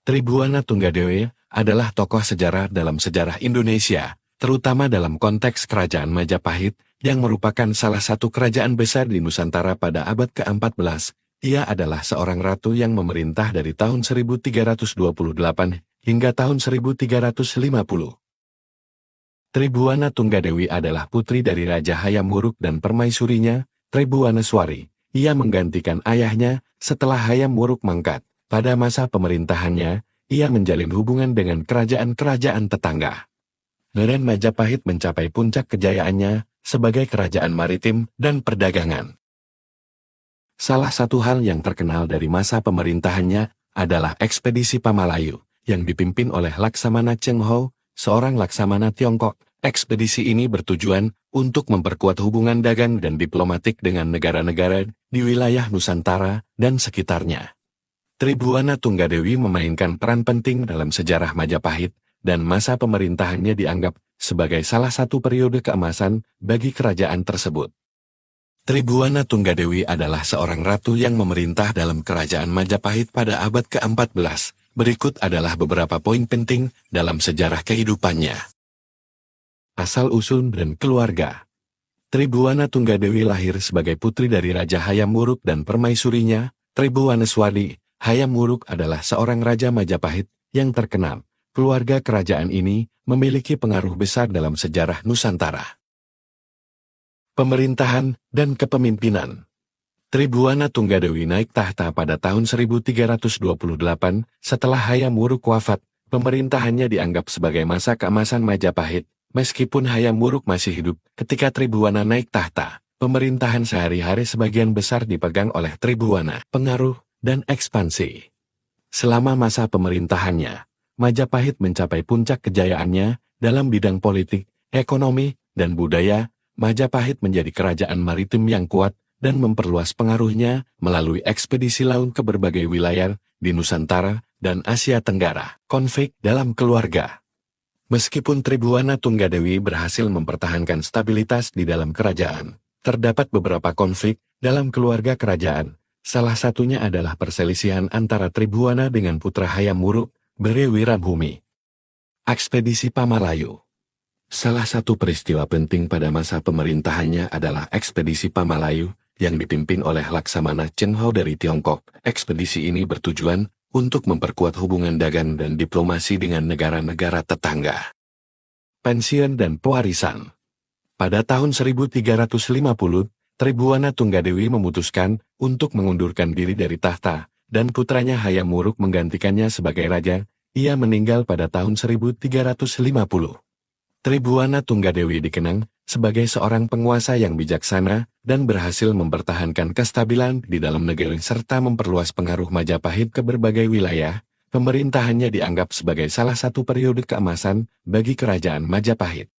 Tribuana Tunggadewi adalah tokoh sejarah dalam sejarah Indonesia, terutama dalam konteks Kerajaan Majapahit, yang merupakan salah satu kerajaan besar di Nusantara pada abad ke-14. Ia adalah seorang ratu yang memerintah dari tahun 1328 hingga tahun 1350. Tribuana Tunggadewi adalah putri dari Raja Hayam Wuruk dan permaisurinya, Tribuaneswari. Ia menggantikan ayahnya setelah Hayam Wuruk mangkat. Pada masa pemerintahannya, ia menjalin hubungan dengan kerajaan-kerajaan tetangga. Dan Majapahit mencapai puncak kejayaannya sebagai kerajaan maritim dan perdagangan. Salah satu hal yang terkenal dari masa pemerintahannya adalah ekspedisi Pamalayu, yang dipimpin oleh Laksamana Cheng Ho, seorang laksamana Tiongkok. Ekspedisi ini bertujuan untuk memperkuat hubungan dagang dan diplomatik dengan negara-negara di wilayah Nusantara dan sekitarnya. Tribuana Tunggadewi memainkan peran penting dalam sejarah Majapahit, dan masa pemerintahannya dianggap sebagai salah satu periode keemasan bagi kerajaan tersebut. Tribuana Tunggadewi adalah seorang ratu yang memerintah dalam kerajaan Majapahit pada abad ke-14. Berikut adalah beberapa poin penting dalam sejarah kehidupannya. Asal-usul dan keluarga. Tribuana Tunggadewi lahir sebagai putri dari Raja Hayam Wuruk dan permaisurinya, Tribuaneswari. Hayam Wuruk adalah seorang raja Majapahit yang terkenal. Keluarga kerajaan ini memiliki pengaruh besar dalam sejarah Nusantara. Pemerintahan dan kepemimpinan. Tribuana Tunggadewi naik tahta pada tahun 1328 setelah Hayam Wuruk wafat. Pemerintahannya dianggap sebagai masa keemasan Majapahit. Meskipun Hayam Wuruk masih hidup ketika Tribuana naik tahta, pemerintahan sehari-hari sebagian besar dipegang oleh Tribuana. Pengaruh dan ekspansi. Selama masa pemerintahannya, Majapahit mencapai puncak kejayaannya dalam bidang politik, ekonomi, dan budaya. Majapahit menjadi kerajaan maritim yang kuat dan memperluas pengaruhnya melalui ekspedisi laut ke berbagai wilayah di Nusantara dan Asia Tenggara. Konflik dalam keluarga. Meskipun Tribuana Tunggadewi berhasil mempertahankan stabilitas di dalam kerajaan, terdapat beberapa konflik dalam keluarga kerajaan. Salah satunya adalah perselisihan antara Tribuana dengan putra Hayam Wuruk, Bere Wirabhumi. Ekspedisi Pamalayu. Salah satu peristiwa penting pada masa pemerintahannya adalah ekspedisi Pamalayu, yang dipimpin oleh Laksamana Cheng Ho dari Tiongkok. Ekspedisi ini bertujuan untuk memperkuat hubungan dagang dan diplomasi dengan negara-negara tetangga. Pensiun dan pewarisan. Pada tahun 1350, Tribuana Tunggadewi memutuskan untuk mengundurkan diri dari tahta, dan putranya Hayam Wuruk menggantikannya sebagai raja. Ia meninggal pada tahun 1350. Tribuana Tunggadewi dikenang sebagai seorang penguasa yang bijaksana dan berhasil mempertahankan kestabilan di dalam negeri serta memperluas pengaruh Majapahit ke berbagai wilayah. Pemerintahannya dianggap sebagai salah satu periode keemasan bagi kerajaan Majapahit.